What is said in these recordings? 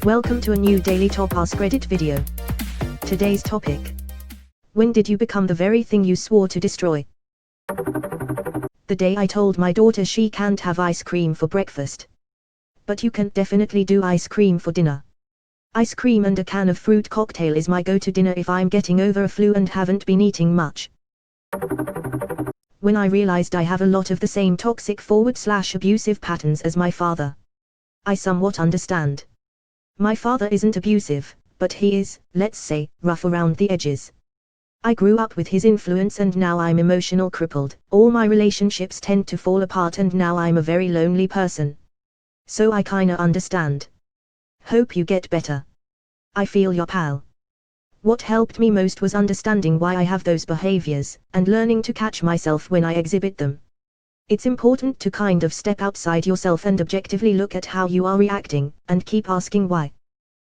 Welcome to a new Daily Top Askreddit video. Today's topic. When did you become the very thing you swore to destroy? The day I told my daughter she can't have ice cream for breakfast. But you can definitely do ice cream for dinner. Ice cream and a can of fruit cocktail is my go-to dinner if I'm getting over a flu and haven't been eating much. When I realized I have a lot of the same toxic/abusive patterns as my father. I somewhat understand. My father isn't abusive, but he is, let's say, rough around the edges. I grew up with his influence and now I'm emotional crippled. All my relationships tend to fall apart and now I'm a very lonely person. So I kinda understand. Hope you get better. I feel your pal. What helped me most was understanding why I have those behaviors, and learning to catch myself when I exhibit them. It's important to kind of step outside yourself and objectively look at how you are reacting, and keep asking why.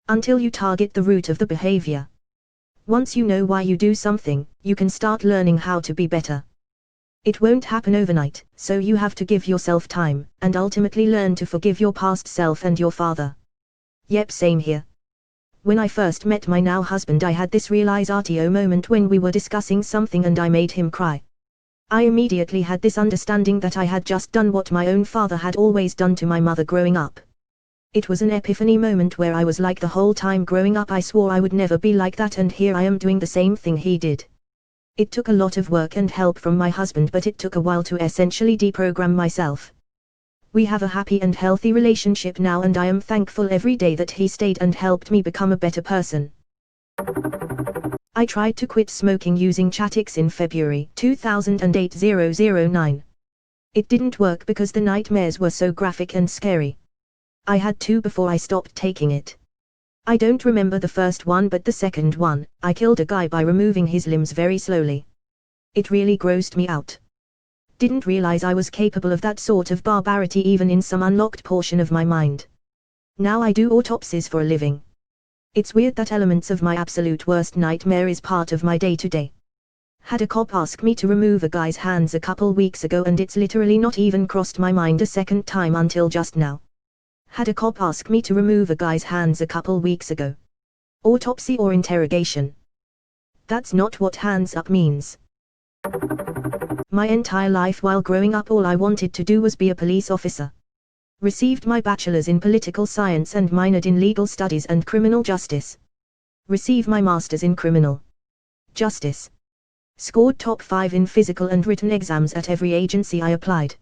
Until you target the root of the behavior. Once you know why you do something, you can start learning how to be better. It won't happen overnight, so you have to give yourself time, and ultimately learn to forgive your past self and your father. Yep, same here. When I first met my now husband I had this realizatio moment when we were discussing something and I made him cry. I immediately had this understanding that I had just done what my own father had always done to my mother growing up. It was an epiphany moment where I was like, the whole time growing up I swore I would never be like that, and here I am doing the same thing he did. It took a lot of work and help from my husband, but it took a while to essentially deprogram myself. We have a happy and healthy relationship now and I am thankful every day that he stayed and helped me become a better person. I tried to quit smoking using Chatix in February 2008. It didn't work because the nightmares were so graphic and scary. I had two before I stopped taking it. I don't remember the first one, but the second one, I killed a guy by removing his limbs very slowly. It really grossed me out. Didn't realize I was capable of that sort of barbarity even in some unlocked portion of my mind. Now I do autopsies for a living. It's weird that elements of my absolute worst nightmare is part of my day-to-day. Had a cop ask me to remove a guy's hands a couple weeks ago and it's literally not even crossed my mind a second time until just now. Had a cop ask me to remove a guy's hands a couple weeks ago. Autopsy or interrogation? That's not what hands up means. My entire life while growing up all I wanted to do was be a police officer. Received my bachelor's in political science and minored in legal studies and criminal justice. Received my master's in criminal justice. Scored top 5 in physical and written exams at every agency I applied.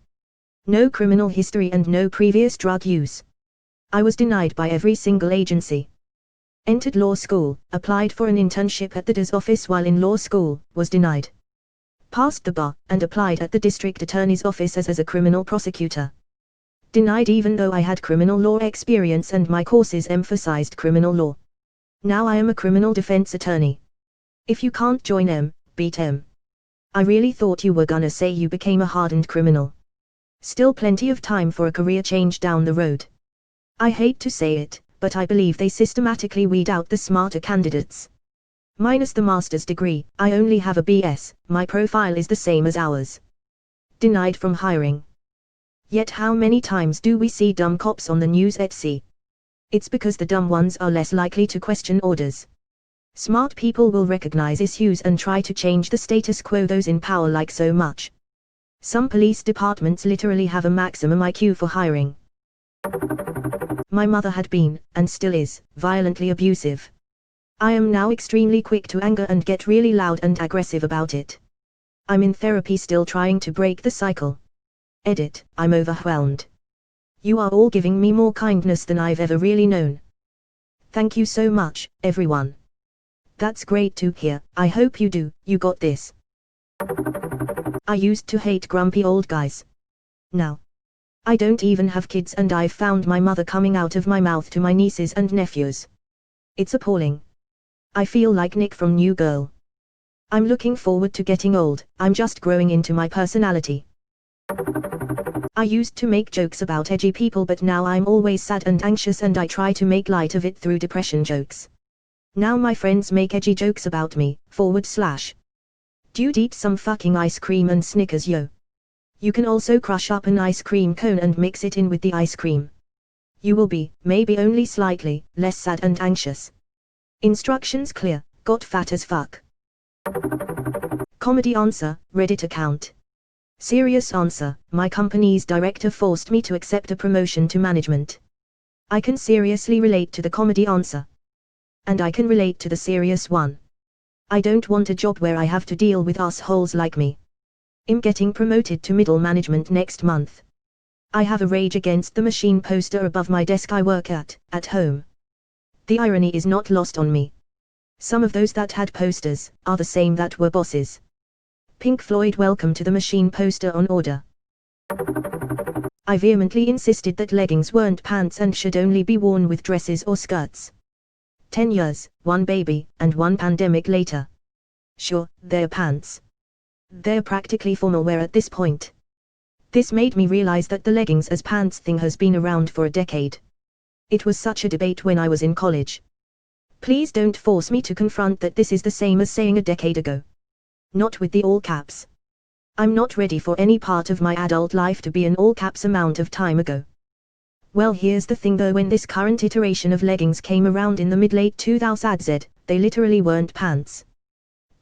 No criminal history and no previous drug use. I was denied by every single agency. Entered law school, applied for an internship at the DA's office while in law school, was denied. Passed the bar, and applied at the district attorney's office as a criminal prosecutor. Denied even though I had criminal law experience and my courses emphasized criminal law. Now I am a criminal defense attorney. If you can't join M, beat M. I really thought you were gonna say you became a hardened criminal. Still plenty of time for a career change down the road. I hate to say it, but I believe they systematically weed out the smarter candidates. Minus the master's degree, I only have a BS, my profile is the same as ours. Denied from hiring. Yet how many times do we see dumb cops on the news at sea? It's because the dumb ones are less likely to question orders. Smart people will recognize issues and try to change the status quo. Those in power like so much. Some police departments literally have a maximum IQ for hiring. My mother had been, and still is, violently abusive. I am now extremely quick to anger and get really loud and aggressive about it. I'm in therapy still trying to break the cycle. Edit, I'm overwhelmed. You are all giving me more kindness than I've ever really known. Thank you so much, everyone. That's great to hear, I hope you do, you got this. I used to hate grumpy old guys. Now, I don't even have kids and I've found my mother coming out of my mouth to my nieces and nephews. It's appalling. I feel like Nick from New Girl. I'm looking forward to getting old, I'm just growing into my personality. I used to make jokes about edgy people but now I'm always sad and anxious and I try to make light of it through depression jokes. Now my friends make edgy jokes about me, Dude, eat some fucking ice cream and Snickers, yo. You can also crush up an ice cream cone and mix it in with the ice cream. You will be, maybe only slightly, less sad and anxious. Instructions clear, got fat as fuck. Comedy answer, Reddit account. Serious answer, my company's director forced me to accept a promotion to management. I can seriously relate to the comedy answer. And I can relate to the serious one. I don't want a job where I have to deal with assholes like me. I'm getting promoted to middle management next month. I have a Rage Against the Machine poster above my desk I work at home. The irony is not lost on me. Some of those that had posters are the same that were bosses. Pink Floyd Welcome to the Machine poster on order. I vehemently insisted that leggings weren't pants and should only be worn with dresses or skirts. 10 years, 1 baby, and 1 pandemic later. Sure, they're pants. They're practically formal wear at this point. This made me realize that the leggings as pants thing has been around for a decade. It was such a debate when I was in college. Please don't force me to confront that this is the same as saying a decade ago. Not with the all caps. I'm not ready for any part of my adult life to be an all caps amount of time ago. Well, here's the thing though, when this current iteration of leggings came around in the mid-late 2000s, they literally weren't pants.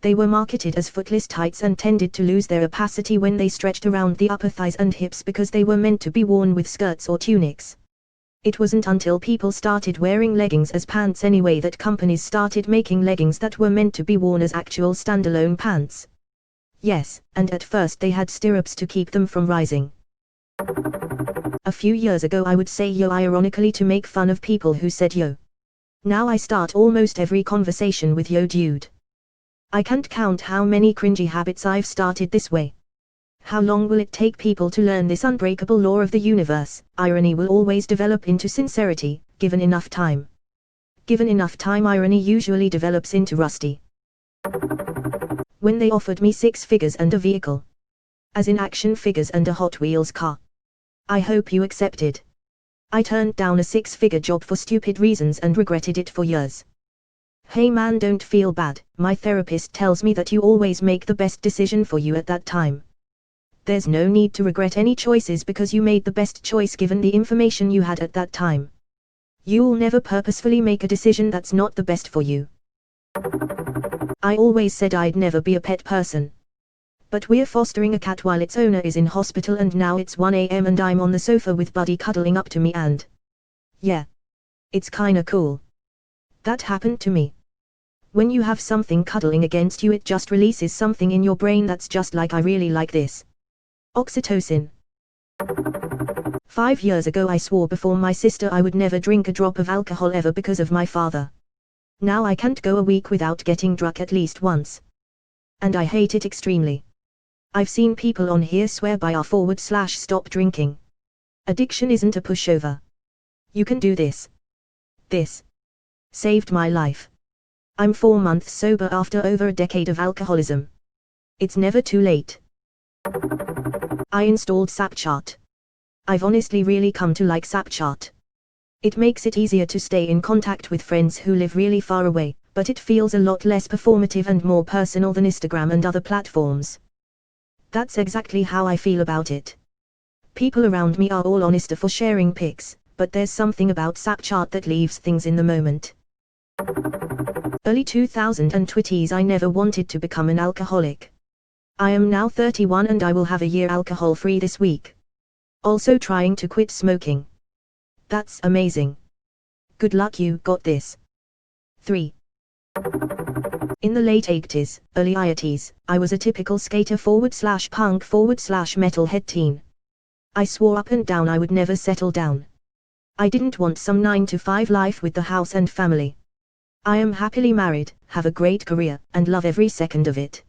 They were marketed as footless tights and tended to lose their opacity when they stretched around the upper thighs and hips because they were meant to be worn with skirts or tunics. It wasn't until people started wearing leggings as pants anyway that companies started making leggings that were meant to be worn as actual standalone pants. Yes, and at first they had stirrups to keep them from rising. A few years ago I would say yo ironically to make fun of people who said yo. Now I start almost every conversation with yo dude. I can't count how many cringy habits I've started this way. How long will it take people to learn this unbreakable law of the universe? Irony will always develop into sincerity, given enough time. Given enough time, irony usually develops into rusty. When they offered me 6 figures and a vehicle. As in action figures and a Hot Wheels car. I hope you accepted. I turned down a 6-figure job for stupid reasons and regretted it for years. Hey man, don't feel bad, my therapist tells me that you always make the best decision for you at that time. There's no need to regret any choices because you made the best choice given the information you had at that time. You'll never purposefully make a decision that's not the best for you. I always said I'd never be a pet person. But we're fostering a cat while its owner is in hospital and now it's 1 AM and I'm on the sofa with Buddy cuddling up to me and... yeah. It's kinda cool. That happened to me. When you have something cuddling against you, it just releases something in your brain that's just like I really like this. Oxytocin. 5 years ago I swore before my sister I would never drink a drop of alcohol ever because of my father. Now I can't go a week without getting drunk at least once. And I hate it extremely. I've seen people on here swear by r/stop drinking. Addiction isn't a pushover. You can do this. This saved my life. I'm 4 months sober after over a decade of alcoholism. It's never too late. I installed Snapchat. I've honestly really come to like Snapchat. It makes it easier to stay in contact with friends who live really far away, but it feels a lot less performative and more personal than Instagram and other platforms. That's exactly how I feel about it. People around me are all honester for sharing pics, but there's something about Snapchat that leaves things in the moment. Early 2020s I never wanted to become an alcoholic. I am now 31 and I will have a year alcohol-free this week. Also trying to quit smoking. That's amazing. Good luck, you got this. 3. In the late 80s, early 90s, I was a typical skater/punk/metalhead teen. I swore up and down I would never settle down. I didn't want some 9-to-5 life with the house and family. I am happily married, have a great career, and love every second of it.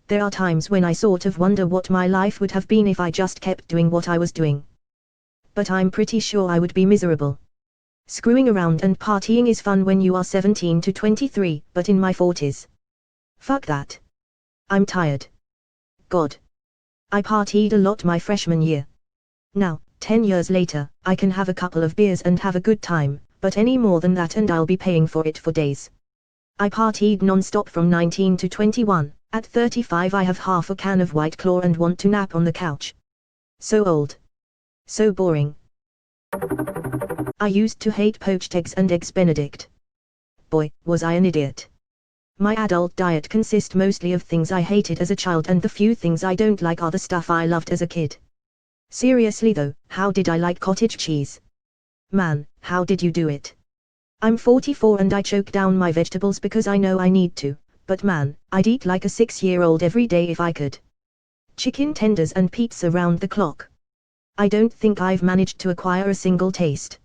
There are times when I sort of wonder what my life would have been if I just kept doing what I was doing. But I'm pretty sure I would be miserable. Screwing around and partying is fun when you are 17 to 23, but in my 40s. Fuck that. I'm tired. God. I partied a lot my freshman year. Now, 10 years later, I can have a couple of beers and have a good time, but any more than that and I'll be paying for it for days. I partied non-stop from 19 to 21, at 35 I have half a can of White Claw and want to nap on the couch. So old. So boring. I used to hate poached eggs and eggs Benedict. Boy, was I an idiot. My adult diet consists mostly of things I hated as a child, and the few things I don't like are the stuff I loved as a kid. Seriously though, how did I like cottage cheese? Man, how did you do it? I'm 44 and I choke down my vegetables because I know I need to, but man, I'd eat like a 6-year-old every day if I could. Chicken tenders and pizza round the clock. I don't think I've managed to acquire a single taste.